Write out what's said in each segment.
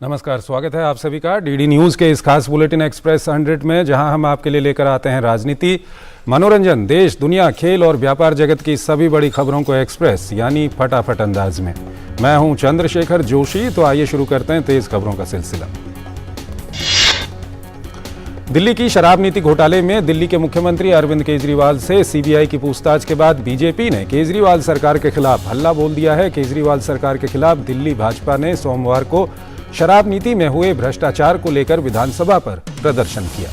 नमस्कार, स्वागत है आप सभी का डीडी न्यूज़ के इस खास बुलेटिन एक्सप्रेस 100 में, जहां हम आपके लिए लेकर आते हैं राजनीति, मनोरंजन, देश, दुनिया, खेल और व्यापार जगत की सभी बड़ी खबरों को एक्सप्रेस यानी फटाफट अंदाज में। मैं हूं चंद्रशेखर जोशी। तो आइए शुरू करते हैं तेज खबरों का सिलसिला। दिल्ली की शराब नीति घोटाले में दिल्ली के मुख्यमंत्री अरविंद केजरीवाल से सीबीआई की पूछताछ के बाद बीजेपी ने केजरीवाल सरकार के खिलाफ हल्ला बोल दिया है। केजरीवाल सरकार के खिलाफ दिल्ली भाजपा ने सोमवार को शराब नीति में हुए भ्रष्टाचार को लेकर विधानसभा पर प्रदर्शन किया।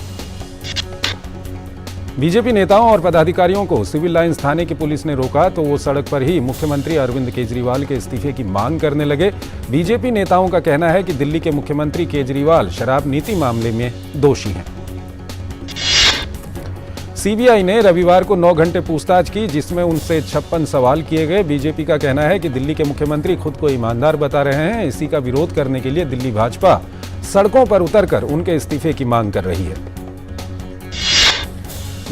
बीजेपी नेताओं और पदाधिकारियों को सिविल लाइंस थाने की पुलिस ने रोका तो वो सड़क पर ही मुख्यमंत्री अरविंद केजरीवाल के इस्तीफे की मांग करने लगे। बीजेपी नेताओं का कहना है कि दिल्ली के मुख्यमंत्री केजरीवाल शराब नीति मामले में दोषी हैं। सीबीआई ने रविवार को 9 घंटे पूछताछ की, जिसमें उनसे 56 सवाल किए गए। बीजेपी का कहना है कि दिल्ली के मुख्यमंत्री खुद को ईमानदार बता रहे हैं। इसी का विरोध करने के लिए दिल्ली भाजपा सड़कों पर उतरकर उनके इस्तीफे की मांग कर रही है।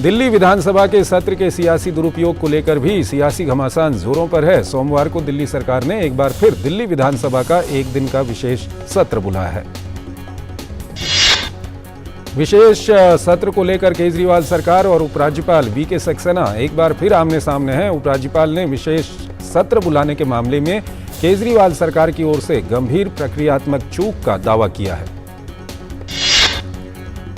दिल्ली विधानसभा के सत्र के सियासी दुरुपयोग को लेकर भी सियासी घमासान जोरों पर है। सोमवार को दिल्ली सरकार ने एक बार फिर दिल्ली विधानसभा का एक दिन का विशेष सत्र बुलाया है। विशेष सत्र को लेकर केजरीवाल सरकार और उपराज्यपाल वीके सक्सेना एक बार फिर आमने सामने हैं। उपराज्यपाल ने विशेष सत्र बुलाने के मामले में केजरीवाल सरकार की ओर से गंभीर प्रक्रियात्मक चूक का दावा किया है।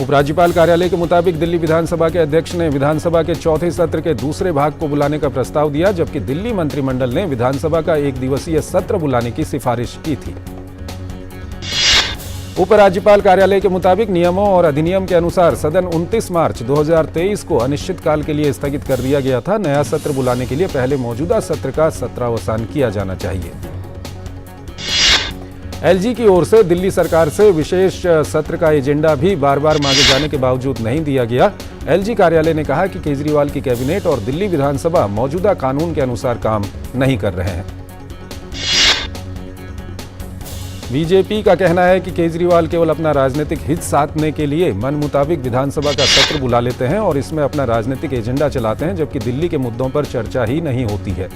उपराज्यपाल कार्यालय के मुताबिक दिल्ली विधानसभा के अध्यक्ष ने विधानसभा के चौथे सत्र के दूसरे भाग को बुलाने का प्रस्ताव दिया, जबकि दिल्ली मंत्रिमंडल ने विधानसभा का एक दिवसीय सत्र बुलाने की सिफारिश की थी। उपराज्यपाल कार्यालय के मुताबिक नियमों और अधिनियम के अनुसार सदन 29 मार्च 2023 को अनिश्चितकाल के लिए स्थगित कर दिया गया था। नया सत्र बुलाने के लिए पहले मौजूदा सत्र का सत्रावसान किया जाना चाहिए। एलजी की ओर से दिल्ली सरकार से विशेष सत्र का एजेंडा भी बार बार मांगे जाने के बावजूद नहीं दिया गया। एलजी कार्यालय ने कहा कि केजरीवाल की कैबिनेट और दिल्ली विधानसभा मौजूदा कानून के अनुसार काम नहीं कर रहे हैं। बीजेपी का कहना है कि केजरीवाल केवल अपना राजनीतिक हित साधने के लिए मन मुताबिक विधानसभा का सत्र बुला लेते हैं और इसमें अपना राजनीतिक एजेंडा चलाते हैं, जबकि दिल्ली के मुद्दों पर चर्चा ही नहीं होती है।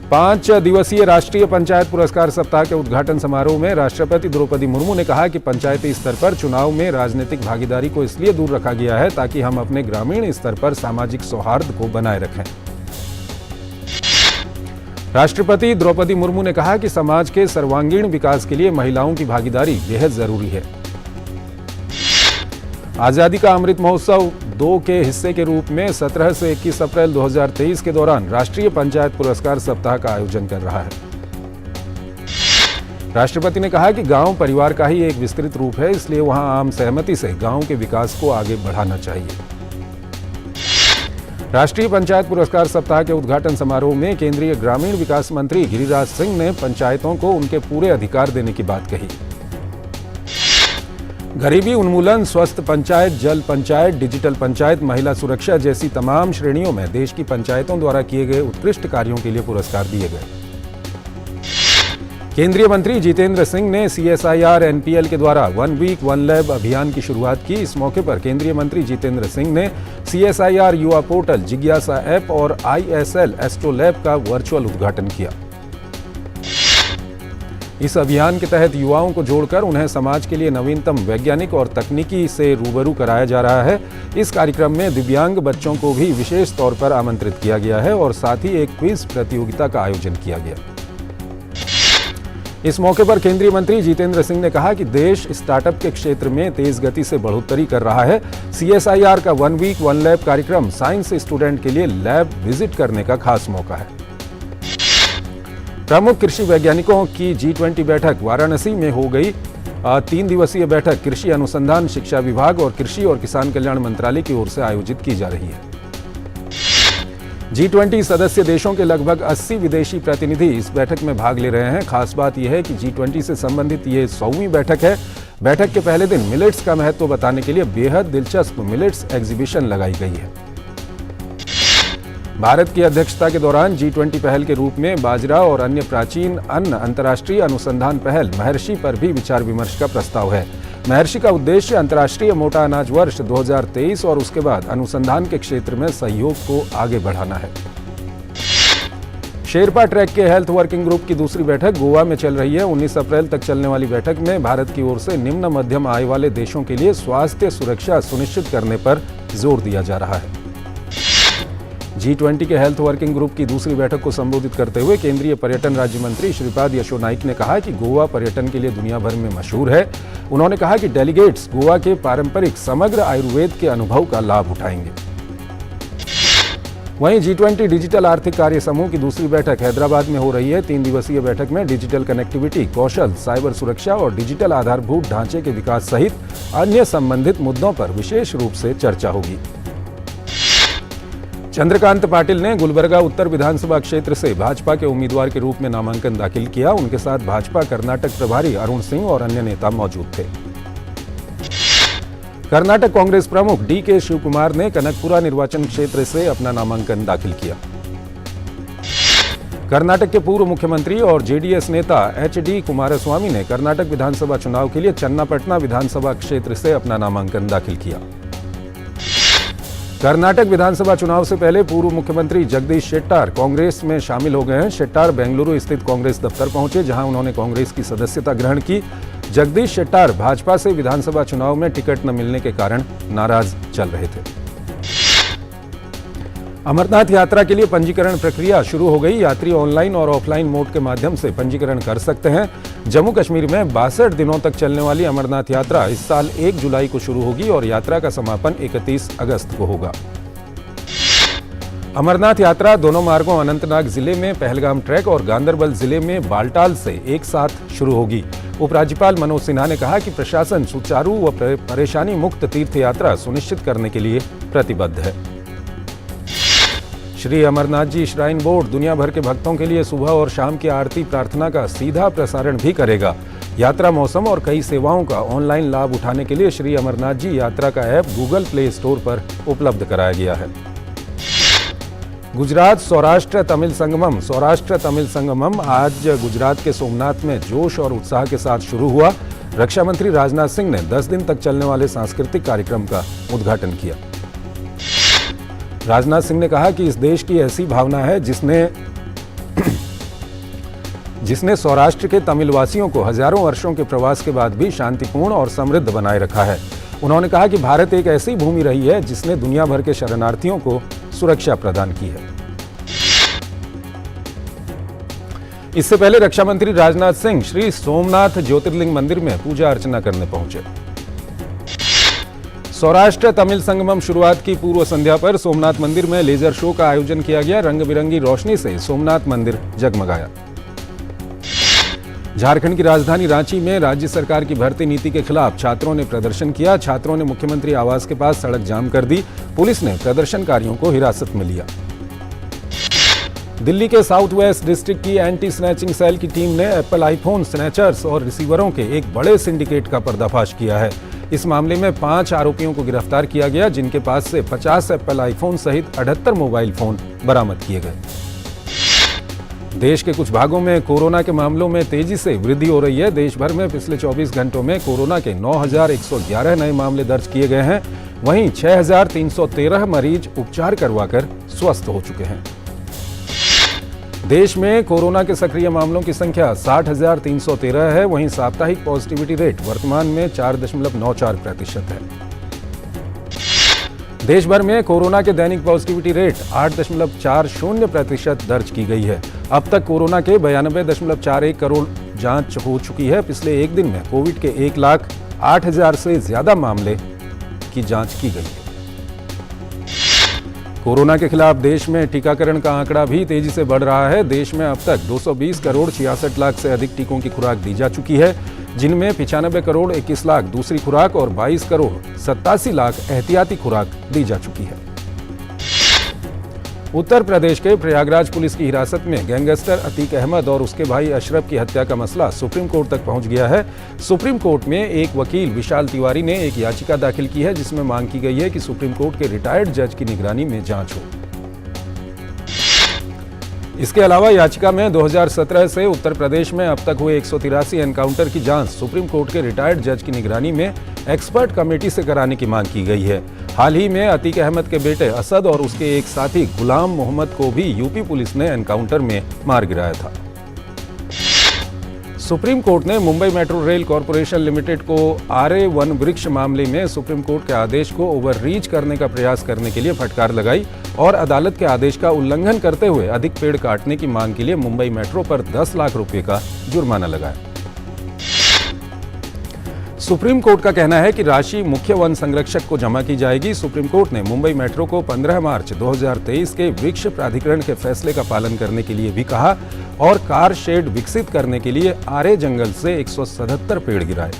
5 दिवसीय राष्ट्रीय पंचायत पुरस्कार सप्ताह के उद्घाटन समारोह में राष्ट्रपति द्रौपदी मुर्मू ने कहा कि पंचायती स्तर पर चुनाव में राजनीतिक भागीदारी को इसलिए दूर रखा गया है ताकि हम अपने ग्रामीण स्तर पर सामाजिक सौहार्द को बनाए रखें। राष्ट्रपति द्रौपदी मुर्मू ने कहा कि समाज के सर्वांगीण विकास के लिए महिलाओं की भागीदारी बेहद जरूरी है। आजादी का अमृत महोत्सव 2 के हिस्से के रूप में 17 से 21 अप्रैल 2023 के दौरान राष्ट्रीय पंचायत पुरस्कार सप्ताह का आयोजन कर रहा है। राष्ट्रपति ने कहा कि गांव परिवार का ही एक विस्तृत रूप है, इसलिए वहां आम सहमति से गांव के विकास को आगे बढ़ाना चाहिए। राष्ट्रीय पंचायत पुरस्कार सप्ताह के उद्घाटन समारोह में केंद्रीय ग्रामीण विकास मंत्री गिरिराज सिंह ने पंचायतों को उनके पूरे अधिकार देने की बात कही। गरीबी उन्मूलन, स्वस्थ पंचायत, जल पंचायत, डिजिटल पंचायत, महिला सुरक्षा जैसी तमाम श्रेणियों में देश की पंचायतों द्वारा किए गए उत्कृष्ट कार्यों के लिए पुरस्कार दिए गए। केंद्रीय मंत्री जितेंद्र सिंह ने CSIR NPL के द्वारा 1 वीक 1 लैब अभियान की शुरुआत की। इस मौके पर केंद्रीय मंत्री जितेंद्र सिंह ने CSIR युवा पोर्टल, जिज्ञासा ऐप और ISL एस्ट्रोलैब का वर्चुअल उद्घाटन किया। इस अभियान के तहत युवाओं को जोड़कर उन्हें समाज के लिए नवीनतम वैज्ञानिक और तकनीकी से रूबरू कराया जा रहा है। इस कार्यक्रम में दिव्यांग बच्चों को भी विशेष तौर पर आमंत्रित किया गया है और साथ ही एक क्विज प्रतियोगिता का आयोजन किया गया। इस मौके पर केंद्रीय मंत्री जितेंद्र सिंह ने कहा कि देश स्टार्टअप के क्षेत्र में तेज गति से बढ़ोतरी कर रहा है। CSIR का 1 वीक 1 लैब कार्यक्रम साइंस स्टूडेंट के लिए लैब विजिट करने का खास मौका है। प्रमुख कृषि वैज्ञानिकों की G20 बैठक वाराणसी में हो गई। 3 दिवसीय बैठक कृषि अनुसंधान, शिक्षा विभाग और कृषि और किसान कल्याण मंत्रालय की ओर से आयोजित की जा रही है। G20 सदस्य देशों के लगभग 80 विदेशी प्रतिनिधि इस बैठक में भाग ले रहे हैं। खास बात यह है कि G20 से संबंधित ये 100वीं बैठक है। बैठक के पहले दिन मिलेट्स का महत्व बताने के लिए बेहद दिलचस्प मिलेट्स एग्जीबिशन लगाई गई है। भारत की अध्यक्षता के दौरान G20 पहल के रूप में बाजरा और अन्य प्राचीन अन्न अंतर्राष्ट्रीय अनुसंधान पहल महर्षि पर भी विचार विमर्श का प्रस्ताव है। महर्षि का उद्देश्य अंतर्राष्ट्रीय मोटा अनाज वर्ष 2023 और उसके बाद अनुसंधान के क्षेत्र में सहयोग को आगे बढ़ाना है। शेरपा ट्रैक के हेल्थ वर्किंग ग्रुप की दूसरी बैठक गोवा में चल रही है। 19 अप्रैल तक चलने वाली बैठक में भारत की ओर से निम्न मध्यम आय वाले देशों के लिए स्वास्थ्य सुरक्षा सुनिश्चित करने पर जोर दिया जा रहा है। G20 के हेल्थ वर्किंग ग्रुप की दूसरी बैठक को संबोधित करते हुए केंद्रीय पर्यटन राज्य मंत्री श्रीपाद यशो नाइक ने कहा कि गोवा पर्यटन के लिए दुनिया भर में मशहूर है। उन्होंने कहा कि डेलीगेट्स गोवा के पारंपरिक समग्र आयुर्वेद के अनुभव का लाभ उठाएंगे। वहीं G20 डिजिटल आर्थिक कार्य समूह की दूसरी बैठक हैदराबाद में हो रही है। 3 दिवसीय बैठक में डिजिटल कनेक्टिविटी, कौशल, साइबर सुरक्षा और डिजिटल आधारभूत ढांचे के विकास सहित अन्य संबंधित मुद्दों पर विशेष रूप से चर्चा होगी। चंद्रकांत पाटिल ने गुलबर्गा उत्तर विधानसभा क्षेत्र से भाजपा के उम्मीदवार के रूप में नामांकन दाखिल किया। उनके साथ भाजपा कर्नाटक प्रभारी अरुण सिंह और अन्य नेता मौजूद थे। कर्नाटक कांग्रेस प्रमुख DK शिवकुमार ने कनकपुरा निर्वाचन क्षेत्र से अपना नामांकन दाखिल किया। कर्नाटक के पूर्व मुख्यमंत्री और JDS नेता HD कुमारस्वामी ने कर्नाटक विधानसभा चुनाव के लिए चन्नापटना विधानसभा क्षेत्र से अपना नामांकन दाखिल किया। कर्नाटक विधानसभा चुनाव से पहले पूर्व मुख्यमंत्री जगदीश शेट्टार कांग्रेस में शामिल हो गए हैं। शेट्टार बेंगलुरु स्थित कांग्रेस दफ्तर पहुंचे, जहां उन्होंने कांग्रेस की सदस्यता ग्रहण की। जगदीश शेट्टार भाजपा से विधानसभा चुनाव में टिकट न मिलने के कारण नाराज चल रहे थे। अमरनाथ यात्रा के लिए पंजीकरण प्रक्रिया शुरू हो गई। यात्री ऑनलाइन और ऑफलाइन मोड के माध्यम से पंजीकरण कर सकते हैं। जम्मू कश्मीर में 62 दिनों तक चलने वाली अमरनाथ यात्रा इस साल 1 जुलाई को शुरू होगी और यात्रा का समापन 31 अगस्त को होगा। अमरनाथ यात्रा दोनों मार्गों अनंतनाग जिले में पहलगाम ट्रैक और गांदरबल जिले में बालटाल से एक साथ शुरू होगी। उपराज्यपाल मनोज सिन्हा ने कहा कि प्रशासन सुचारू व परेशानी मुक्त तीर्थ यात्रा सुनिश्चित करने के लिए प्रतिबद्ध है। श्री अमरनाथ जी श्राइन बोर्ड दुनिया भर के भक्तों के लिए सुबह और शाम की आरती प्रार्थना का सीधा प्रसारण भी करेगा। यात्रा मौसम और कई सेवाओं का ऑनलाइन लाभ उठाने के लिए श्री अमरनाथ जी यात्रा का ऐप गूगल प्ले स्टोर पर उपलब्ध कराया गया है। गुजरात सौराष्ट्र तमिल संगमम आज गुजरात के सोमनाथ में जोश और उत्साह के साथ शुरू हुआ। रक्षा मंत्री राजनाथ सिंह ने 10 दिन तक चलने वाले सांस्कृतिक कार्यक्रम का उद्घाटन किया। राजनाथ सिंह ने कहा कि इस देश की ऐसी भावना है जिसने सौराष्ट्र के तमिलवासियों को हजारों वर्षों के प्रवास के बाद भी शांतिपूर्ण और समृद्ध बनाए रखा है। उन्होंने कहा कि भारत एक ऐसी भूमि रही है जिसने दुनिया भर के शरणार्थियों को सुरक्षा प्रदान की है। इससे पहले रक्षा मंत्री राजनाथ सिंह श्री सोमनाथ ज्योतिर्लिंग मंदिर में पूजा अर्चना करने पहुंचे। सौराष्ट्र तमिल संगमम शुरुआत की पूर्व संध्या पर सोमनाथ मंदिर में लेजर शो का आयोजन किया गया। रंग बिरंगी रोशनी से सोमनाथ मंदिर जगमगाया। झारखंड की राजधानी रांची में राज्य सरकार की भर्ती नीति के खिलाफ छात्रों ने प्रदर्शन किया। छात्रों ने मुख्यमंत्री आवास के पास सड़क जाम कर दी। पुलिस ने प्रदर्शनकारियों को हिरासत में लिया। दिल्ली के साउथ वेस्ट डिस्ट्रिक्ट की एंटी स्नैचिंग सेल की टीम ने एप्पल आईफोन स्नैचर्स और रिसीवरों के एक बड़े सिंडिकेट का पर्दाफाश किया है। इस मामले में 5 आरोपियों को गिरफ्तार किया गया, जिनके पास से 50 एप्पल आईफोन सहित 78 मोबाइल फोन बरामद किए गए। देश के कुछ भागों में कोरोना के मामलों में तेजी से वृद्धि हो रही है। देश भर में पिछले 24 घंटों में कोरोना के 9,111 नए मामले दर्ज किए गए हैं। वहीं 6,313 मरीज उपचार करवाकर स्वस्थ हो चुके हैं। देश में कोरोना के सक्रिय मामलों की संख्या 60,313 है। वहीं साप्ताहिक पॉजिटिविटी रेट वर्तमान में 4.94% है। देश भर में कोरोना के दैनिक पॉजिटिविटी रेट 8.40% दर्ज की गई है। अब तक कोरोना के 92.41 करोड़ जांच हो चुकी है। पिछले एक दिन में कोविड के 1,08,000 से ज्यादा मामले की जांच की गई है। कोरोना के खिलाफ देश में टीकाकरण का आंकड़ा भी तेजी से बढ़ रहा है। देश में अब तक 220 करोड़ 66 लाख से अधिक टीकों की खुराक दी जा चुकी है, जिनमें 95 करोड़ 21 लाख दूसरी खुराक और 22 करोड़ 87 लाख एहतियाती खुराक दी जा चुकी है। उत्तर प्रदेश के प्रयागराज पुलिस की हिरासत में गैंगस्टर अतीक अहमद और उसके भाई अशरफ की हत्या का मसला सुप्रीम कोर्ट तक पहुंच गया है। सुप्रीम कोर्ट में एक वकील विशाल तिवारी ने एक याचिका दाखिल की है, जिसमें मांग की गई है कि सुप्रीम कोर्ट के रिटायर्ड जज की निगरानी में जांच हो। इसके अलावा याचिका में 2017 से उत्तर प्रदेश में अब तक हुए 183 एनकाउंटर की जांच सुप्रीम कोर्ट के रिटायर्ड जज की निगरानी में एक्सपर्ट कमेटी से कराने की मांग की गई है। हाल ही में अतीक अहमद के बेटे असद और उसके एक साथी गुलाम मोहम्मद को भी यूपी पुलिस ने एनकाउंटर में मार गिराया था। सुप्रीम कोर्ट ने Mumbai metro rail corporation limited को आरे वन वृक्ष मामले में सुप्रीम कोर्ट के आदेश को ओवररीच करने का प्रयास करने के लिए फटकार लगाई और अदालत के आदेश का उल्लंघन करते हुए अधिक पेड़ काटने की मांग के लिए मुंबई मेट्रो पर 10 लाख रुपए का जुर्माना लगाया। सुप्रीम कोर्ट का कहना है कि राशि मुख्य वन संरक्षक को जमा की जाएगी। सुप्रीम कोर्ट ने मुंबई मेट्रो को 15 मार्च 2023 के वृक्ष प्राधिकरण के फैसले का पालन करने के लिए भी कहा और कार शेड विकसित करने के लिए आरे जंगल से 177 पेड़ गिराए।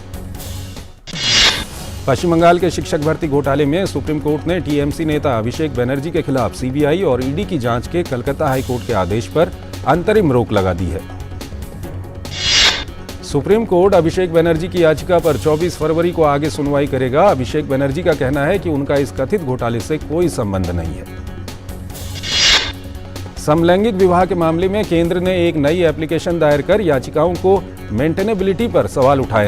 पश्चिम बंगाल के शिक्षक भर्ती घोटाले में सुप्रीम कोर्ट ने टीएमसी नेता अभिषेक बनर्जी के खिलाफ सीबीआई और ईडी की जांच के कलकत्ता हाईकोर्ट के आदेश पर अंतरिम रोक लगा दी है। सुप्रीम कोर्ट अभिषेक बनर्जी की याचिका पर 24 फरवरी को आगे सुनवाई करेगा। अभिषेक बनर्जी का कहना है कि उनका इस कथित घोटाले से कोई संबंध नहीं है। समलैंगिक विवाह के मामले में केंद्र ने एक नई एप्लीकेशन दायर कर याचिकाओं को मेंटेनेबिलिटी पर सवाल उठाए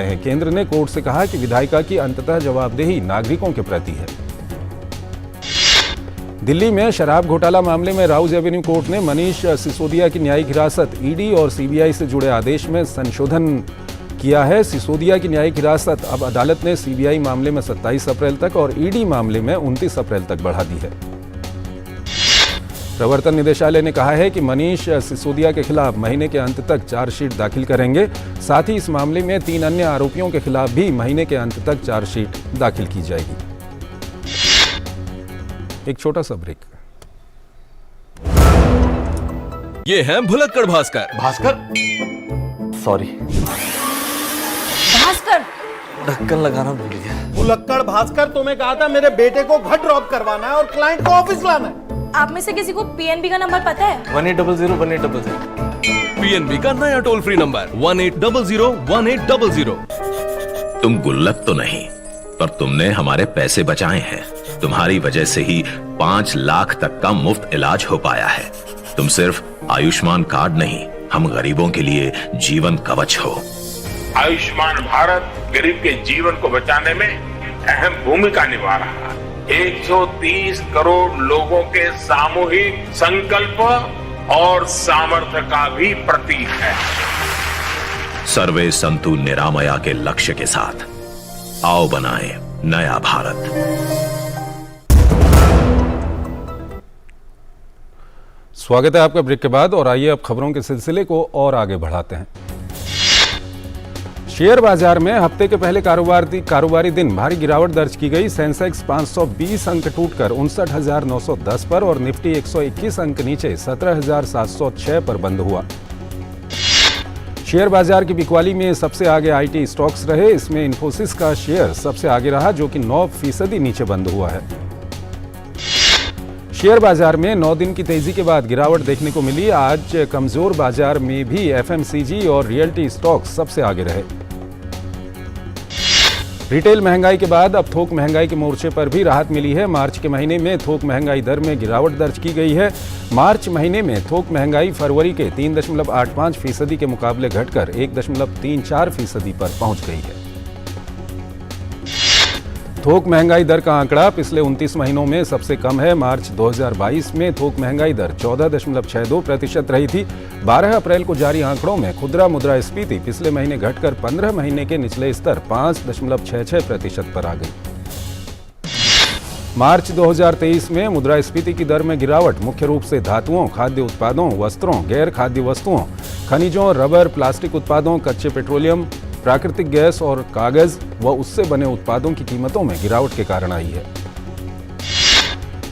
हैं। केंद्र ने कोर्ट से कहा कि विधायिका की अंततः जवाबदेही नागरिकों के प्रति है। दिल्ली में शराब घोटाला मामले में राउज एवेन्यू कोर्ट ने मनीष सिसोदिया की न्यायिक हिरासत ईडी और सीबीआई से जुड़े आदेश में संशोधन किया है। सिसोदिया की न्यायिक हिरासत अब अदालत ने सीबीआई मामले में 27 अप्रैल तक और ईडी मामले में 29 अप्रैल तक बढ़ा दी है। प्रवर्तन निदेशालय ने कहा है कि मनीष सिसोदिया के खिलाफ महीने के अंत तक चार्जशीट दाखिल करेंगे। साथ ही इस मामले में 3 अन्य आरोपियों के खिलाफ भी महीने के अंत तक चार्जशीट दाखिल की जाएगी। एक छोटा सा ब्रेक। ये है भुलक्कड़ भास्कर। सॉरी, भास्कर ढक्कन लगाना भूल गया। भुलक्कड़ भास्कर, तुम्हें कहा था मेरे बेटे को घर ड्रॉप करवाना है और क्लाइंट को ऑफिस लाना है। आप में से किसी को पीएनबी का नंबर पता है? 1800 पीएनबी का नया टोल फ्री नंबर 1800 तुम गुल्लक तो नहीं, पर तुमने हमारे पैसे बचाए हैं। तुम्हारी वजह से ही 5 लाख तक का मुफ्त इलाज हो पाया है। तुम सिर्फ आयुष्मान कार्ड नहीं, हम गरीबों के लिए जीवन कवच हो। आयुष्मान भारत गरीब के जीवन को बचाने में अहम भूमिका निभा रहा है। 130 करोड़ लोगों के सामूहिक संकल्प और सामर्थ्य का भी प्रतीक है। सर्वे संतु निरामया के लक्ष्य के साथ आओ बनाएं नया भारत। स्वागत है आपका ब्रेक के बाद और आइए अब खबरों के सिलसिले को और आगे बढ़ाते हैं। शेयर बाजार में हफ्ते के पहले कारोबारी दिन भारी गिरावट दर्ज की गई। सेंसेक्स 520 अंक टूटकर 59,910 पर और निफ्टी 121 अंक नीचे 17,706 पर बंद हुआ। शेयर बाजार की बिकवाली में सबसे आगे आईटी स्टॉक्स रहे। इसमें इन्फोसिस का शेयर सबसे आगे रहा जो कि 9% नीचे बंद हुआ है। शेयर बाजार में 9 दिन की तेजी के बाद गिरावट देखने को मिली। आज कमजोर बाजार में भी एफएमसीजी और रियल्टी स्टॉक्स सबसे आगे रहे। रिटेल महंगाई के बाद अब थोक महंगाई के मोर्चे पर भी राहत मिली है। मार्च के महीने में थोक महंगाई दर में गिरावट दर्ज की गई है। मार्च महीने में थोक महंगाई फरवरी के 3.85% के मुकाबले घटकर 1.34% पर पहुंच गई है। थोक महंगाई दर का आंकड़ा पिछले 29 महीनों में सबसे कम है। मार्च 2022 में थोक महंगाई दर 14.62% रही थी। 12 अप्रैल को जारी आंकड़ों में खुदरा मुद्रास्फीति पिछले महीने घटकर 15 महीने के निचले स्तर 5.66% पर आ गई। मार्च 2023 में मुद्रास्फीति की दर में गिरावट मुख्य रूप से धातुओं, खाद्य उत्पादों, वस्त्रों, गैर खाद्य वस्तुओं, खनिजों, रबर, प्लास्टिक उत्पादों, कच्चे पेट्रोलियम, प्राकृतिक गैस और कागज व उससे बने उत्पादों की कीमतों में गिरावट के कारण आई है।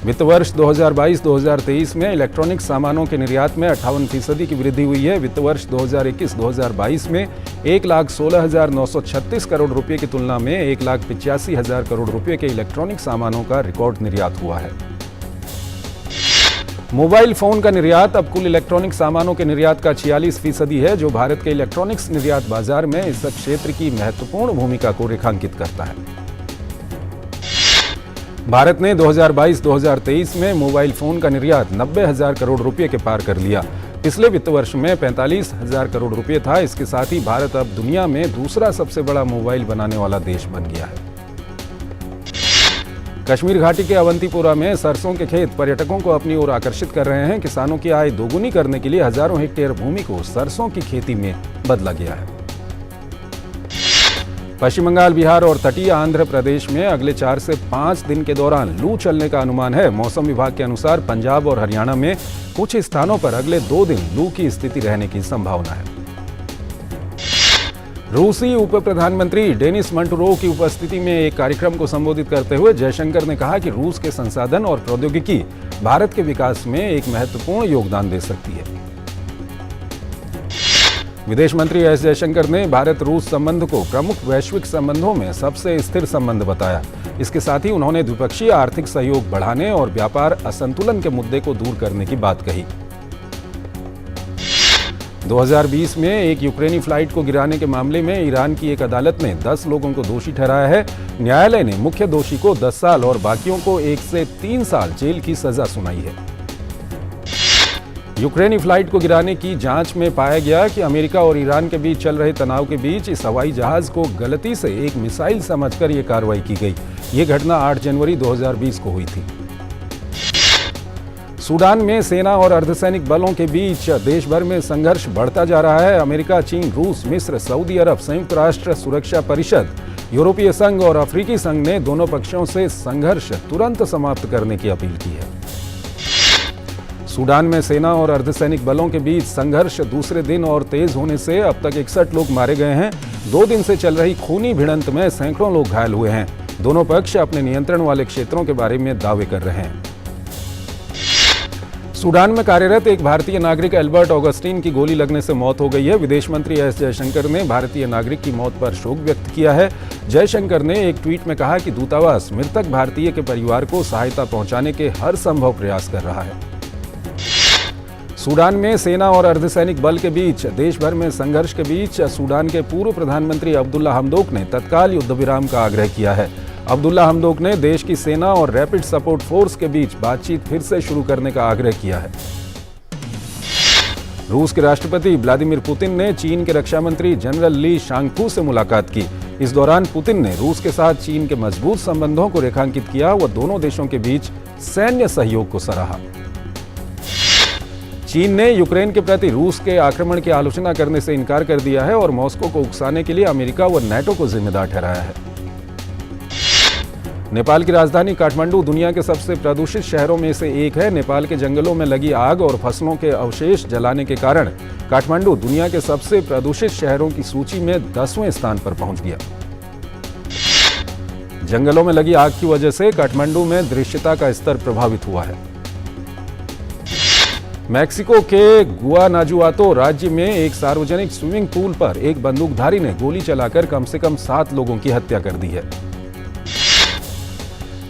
वित्त वर्ष 2022-2023 में इलेक्ट्रॉनिक सामानों के निर्यात में 58% की वृद्धि हुई है। वित्त वर्ष 2021-2022 में 1,16,936 करोड़ रुपए की तुलना में 1,85,000 करोड़ रुपए के इलेक्ट्रॉनिक सामानों का रिकॉर्ड निर्यात हुआ है। मोबाइल फोन का निर्यात अब कुल इलेक्ट्रॉनिक सामानों के निर्यात का 46% है, जो भारत के इलेक्ट्रॉनिक्स निर्यात बाजार में इस क्षेत्र की महत्वपूर्ण भूमिका को रेखांकित करता है। भारत ने 2022-2023 में मोबाइल फोन का निर्यात 90,000 करोड़ रुपए के पार कर लिया। पिछले वित्त वर्ष में 45,000 करोड़ रुपए था। इसके साथ ही भारत अब दुनिया में दूसरा सबसे बड़ा मोबाइल बनाने वाला देश बन गया है। कश्मीर घाटी के अवंतीपोरा में सरसों के खेत पर्यटकों को अपनी ओर आकर्षित कर रहे हैं। किसानों की आय दोगुनी करने के लिए हजारों हेक्टेयर भूमि को सरसों की खेती में बदला गया है। पश्चिम बंगाल, बिहार और तटीय आंध्र प्रदेश में अगले 4 से 5 दिन के दौरान लू चलने का अनुमान है। मौसम विभाग के अनुसार पंजाब और हरियाणा में कुछ स्थानों पर अगले 2 दिन लू की स्थिति रहने की संभावना है। रूसी उप प्रधानमंत्री डेनिस मंटुरोव की उपस्थिति में एक कार्यक्रम को संबोधित करते हुए जयशंकर ने कहा कि रूस के संसाधन और प्रौद्योगिकी भारत के विकास में एक महत्वपूर्ण योगदान दे सकती है। विदेश मंत्री एस जयशंकर ने भारत रूस संबंध को प्रमुख वैश्विक संबंधों में सबसे स्थिर संबंध बताया। इसके साथ ही उन्होंने द्विपक्षीय आर्थिक सहयोग बढ़ाने और व्यापार असंतुलन के मुद्दे को दूर करने की बात कही। 2020 में एक यूक्रेनी फ्लाइट को गिराने के मामले में ईरान की एक अदालत ने 10 लोगों को दोषी ठहराया है। न्यायालय ने मुख्य दोषी को 10 साल और बाकियों को 1 से 3 साल जेल की सजा सुनाई है। यूक्रेनी फ्लाइट को गिराने की जांच में पाया गया कि अमेरिका और ईरान के बीच चल रहे तनाव के बीच इस हवाई जहाज को गलती से एक मिसाइल समझकर यह कार्रवाई की गई। ये घटना 8 जनवरी 2020 को हुई थी। सूडान में सेना और अर्धसैनिक बलों के बीच देश भर में संघर्ष बढ़ता जा रहा है। अमेरिका, चीन, रूस, मिस्र, सऊदी अरब, संयुक्त राष्ट्र सुरक्षा परिषद, यूरोपीय संघ और अफ्रीकी संघ ने दोनों पक्षों से संघर्ष तुरंत समाप्त करने की अपील की है। सूडान में सेना और अर्धसैनिक बलों के बीच संघर्ष दूसरे दिन और तेज होने से अब तक 61 लोग मारे गए हैं। 2 दिन से चल रही खूनी भिड़ंत में सैकड़ों लोग घायल हुए हैं। दोनों पक्ष अपने नियंत्रण वाले क्षेत्रों के बारे में दावे कर रहे हैं। सूडान में कार्यरत एक भारतीय नागरिक एल्बर्ट ऑगस्टीन की गोली लगने से मौत हो गई है। विदेश मंत्री एस जयशंकर ने भारतीय नागरिक की मौत पर शोक व्यक्त किया है। जयशंकर ने एक ट्वीट में कहा कि दूतावास मृतक भारतीय के परिवार को सहायता पहुंचाने के हर संभव प्रयास कर रहा है। सूडान में सेना और अर्धसैनिक बल के बीच देश भर में संघर्ष के बीच सूडान के पूर्व प्रधानमंत्री अब्दुल्ला हमदोक ने तत्काल युद्ध विराम का आग्रह किया है। अब्दुल्ला हमदोक ने देश की सेना और रैपिड सपोर्ट फोर्स के बीच बातचीत फिर से शुरू करने का आग्रह किया है। रूस के राष्ट्रपति व्लादिमीर पुतिन ने चीन के रक्षा मंत्री जनरल ली शांगफू से मुलाकात की। इस दौरान पुतिन ने रूस के साथ चीन के मजबूत संबंधों को रेखांकित किया व दोनों देशों के बीच सैन्य सहयोग को सराहा। चीन ने यूक्रेन के प्रति रूस के आक्रमण की आलोचना करने से इनकार कर दिया है और मॉस्को को उकसाने के लिए अमेरिका व नाटो को जिम्मेदार ठहराया है। नेपाल की राजधानी काठमांडू दुनिया के सबसे प्रदूषित शहरों में से एक है। नेपाल के जंगलों में लगी आग और फसलों के अवशेष जलाने के कारण काठमांडू दुनिया के सबसे प्रदूषित शहरों की सूची में 10वें स्थान पर पहुंच गया। जंगलों में लगी आग की वजह से काठमांडू में दृश्यता का स्तर प्रभावित हुआ है। मैक्सिको के गुआनाजुआतो राज्य में एक सार्वजनिक स्विमिंग पूल पर एक बंदूकधारी ने गोली चलाकर कम से कम 7 लोगों की हत्या कर दी है।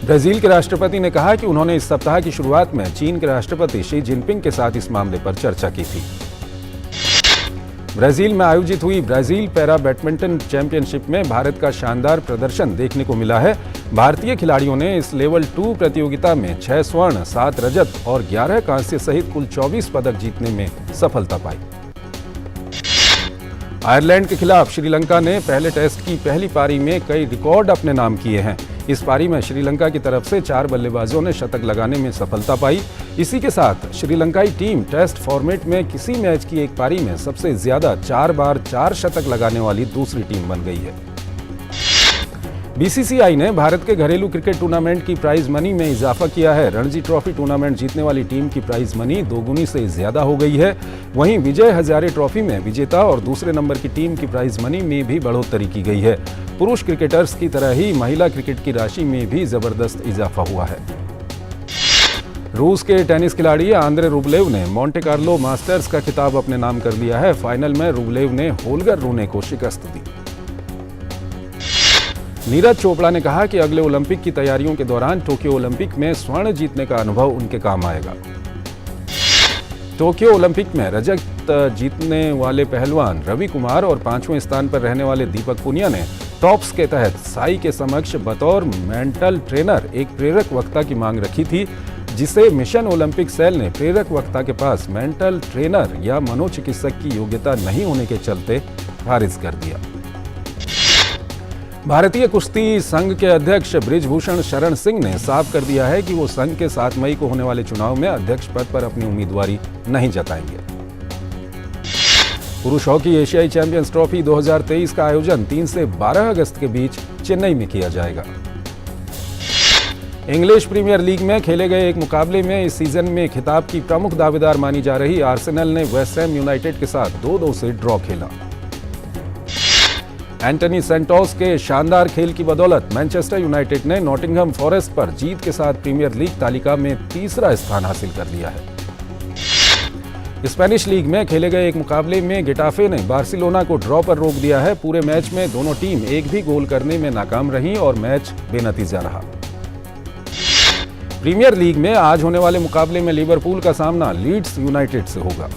ब्राजील के राष्ट्रपति ने कहा कि उन्होंने इस सप्ताह की शुरुआत में चीन के राष्ट्रपति शी जिनपिंग के साथ इस मामले पर चर्चा की थी। ब्राजील में आयोजित हुई ब्राजील पैरा बैडमिंटन चैंपियनशिप में भारत का शानदार प्रदर्शन देखने को मिला है। भारतीय खिलाड़ियों ने इस लेवल 2 प्रतियोगिता में 6 स्वर्ण, 7 रजत और 11 कांस्य सहित कुल 24 पदक जीतने में सफलता पाई। आयरलैंड के खिलाफ श्रीलंका ने पहले टेस्ट की पहली पारी में कई रिकॉर्ड अपने नाम किए हैं। इस पारी में श्रीलंका की तरफ से 4 बल्लेबाजों ने शतक लगाने में सफलता पाई। इसी के साथ श्रीलंकाई टीम टेस्ट फॉर्मेट में किसी मैच की एक पारी में सबसे ज्यादा 4 बार 4 शतक लगाने वाली दूसरी टीम बन गई है। बीसीसीआई ने भारत के घरेलू क्रिकेट टूर्नामेंट की प्राइज मनी में इजाफा किया है। रणजी ट्रॉफी टूर्नामेंट जीतने वाली टीम की प्राइज मनी 2 गुनी से ज्यादा हो गई है। वहीं विजय हजारे ट्रॉफी में विजेता और दूसरे नंबर की टीम की प्राइज मनी में भी बढ़ोतरी की गई है। पुरुष क्रिकेटर्स की तरह ही महिला क्रिकेट की राशि में भी जबरदस्त इजाफा हुआ है। रूस के टेनिस खिलाड़ी आंद्रे रूबलेव ने मोंटे कार्लो मास्टर्स का खिताब अपने नाम कर लिया है। फाइनल में रूबलेव ने होल्गर रूने को शिकस्त दी। नीरज चोपड़ा ने कहा कि अगले ओलंपिक की तैयारियों के दौरान टोक्यो ओलंपिक में स्वर्ण जीतने का अनुभव उनके काम आएगा। टोक्यो ओलंपिक में रजत जीतने वाले पहलवान रवि कुमार और 5वें स्थान पर रहने वाले दीपक पुनिया ने टॉप्स के तहत साई के समक्ष बतौर मेंटल ट्रेनर एक प्रेरक वक्ता की मांग रखी थी, जिसे मिशन ओलंपिक सेल ने प्रेरक वक्ता के पास मेंटल ट्रेनर या मनोचिकित्सक की योग्यता नहीं होने के चलते खारिज कर दिया। भारतीय कुश्ती संघ के अध्यक्ष बृजभूषण शरण सिंह ने साफ कर दिया है कि वो संघ के 7 मई को होने वाले चुनाव में अध्यक्ष पद पर अपनी उम्मीदवारी नहीं जताएंगे। पुरुष हॉकी एशियाई चैंपियंस ट्रॉफी 2023 का आयोजन 3 से 12 अगस्त के बीच चेन्नई में किया जाएगा। इंग्लिश प्रीमियर लीग में खेले गए एक मुकाबले में इस सीजन में खिताब की प्रमुख दावेदार मानी जा रही आर्सेनल ने वेस्ट हैम यूनाइटेड के साथ 2-2 से ड्रॉ खेला। एंटनी सेंटोस के शानदार खेल की बदौलत मैनचेस्टर यूनाइटेड ने नॉटिंघम फॉरेस्ट पर जीत के साथ प्रीमियर लीग तालिका में तीसरा स्थान हासिल कर लिया है। स्पेनिश लीग में खेले गए एक मुकाबले में गेटाफे ने बार्सिलोना को ड्रॉ पर रोक दिया है। पूरे मैच में दोनों टीम एक भी गोल करने में नाकाम रही और मैच बेनतीजा रहा। प्रीमियर लीग में आज होने वाले मुकाबले में लिवरपूल का सामना लीड्स यूनाइटेड से होगा।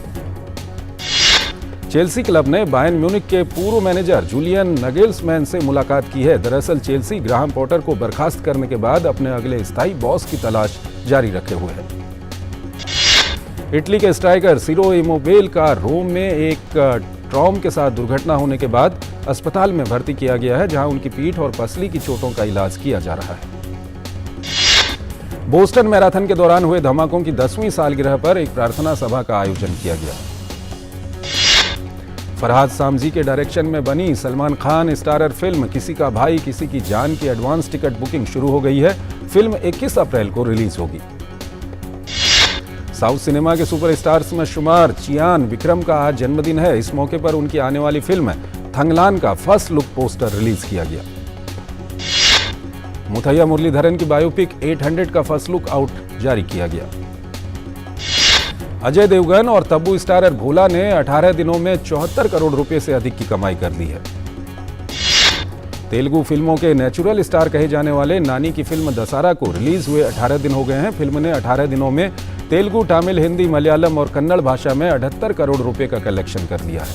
चेल्सी क्लब ने बायर्न म्यूनिख के पूर्व मैनेजर जूलियन नगेल्समैन से मुलाकात की है। दरअसल चेल्सी ग्राहम पॉटर को बर्खास्त करने के बाद अपने अगले स्थायी बॉस की तलाश जारी रखे हुए है। इटली के स्ट्राइकर सिरो इमोबिले का रोम में एक ट्रॉम के साथ दुर्घटना होने के बाद अस्पताल में भर्ती किया गया है, जहां उनकी पीठ और पसली की चोटों का इलाज किया जा रहा है। बोस्टन मैराथन के दौरान हुए धमाकों की 10वीं सालगिरह पर एक प्रार्थना सभा का आयोजन किया गया। फरहाद सामजी के डायरेक्शन में बनी सलमान खान स्टारर फिल्म किसी का भाई किसी की जान की एडवांस टिकट बुकिंग शुरू हो गई है। फिल्म 21 अप्रैल को रिलीज होगी। साउथ सिनेमा के सुपरस्टार्स में शुमार चियान विक्रम का आज जन्मदिन है। इस मौके पर उनकी आने वाली फिल्म थंगलान का फर्स्ट लुक पोस्टर रिलीज किया गया। मुथैया मुरलीधरन की बायोपिक 800 का फर्स्ट लुक आउट जारी किया गया। अजय देवगन और तब्बू स्टारर भोला ने 18 दिनों में 74 करोड़ रुपए से अधिक की कमाई कर ली है। तेलुगु फिल्मों के नेचुरल स्टार कहे जाने वाले नानी की फिल्म दशहरा को रिलीज हुए 18 दिन हो गए हैं। फिल्म ने 18 दिनों में तेलुगु, तमिल, हिंदी, मलयालम और कन्नड़ भाषा में 78 करोड़ रुपए का कलेक्शन कर लिया है।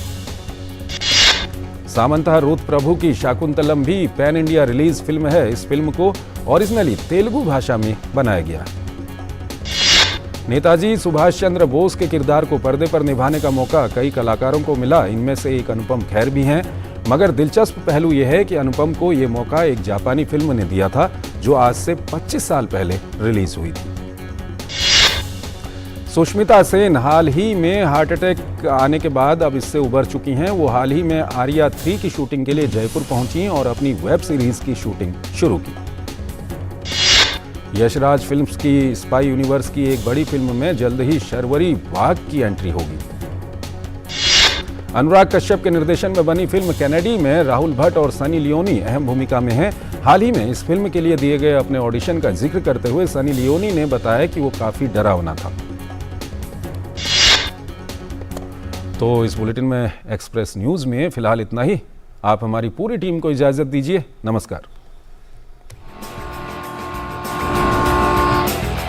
सामंता रुथ प्रभु की शाकुंतलम भी पैन इंडिया रिलीज फिल्म है। इस फिल्म को ओरिजिनली तेलुगु भाषा में बनाया गया है। नेताजी सुभाष चंद्र बोस के किरदार को पर्दे पर निभाने का मौका कई कलाकारों को मिला। इनमें से एक अनुपम खेर भी हैं। मगर दिलचस्प पहलू यह है कि अनुपम को यह मौका एक जापानी फिल्म ने दिया था, जो आज से 25 साल पहले रिलीज हुई थी। सुष्मिता सेन हाल ही में हार्ट अटैक आने के बाद अब इससे उबर चुकी हैं। वो हाल ही में आर्या 3 की शूटिंग के लिए जयपुर पहुंची और अपनी वेब सीरीज की शूटिंग शुरू की। यशराज फिल्म्स की स्पाई यूनिवर्स की एक बड़ी फिल्म में जल्द ही शर्वरी वाघ की एंट्री होगी। अनुराग कश्यप के निर्देशन में बनी फिल्म कैनेडी में राहुल भट्ट और सनी लियोनी अहम भूमिका में हैं। हाल ही में इस फिल्म के लिए दिए गए अपने ऑडिशन का जिक्र करते हुए सनी लियोनी ने बताया कि वो काफी डरावना था। तो इस बुलेटिन में एक्सप्रेस न्यूज में फिलहाल इतना ही। आप हमारी पूरी टीम को इजाजत दीजिए। नमस्कार।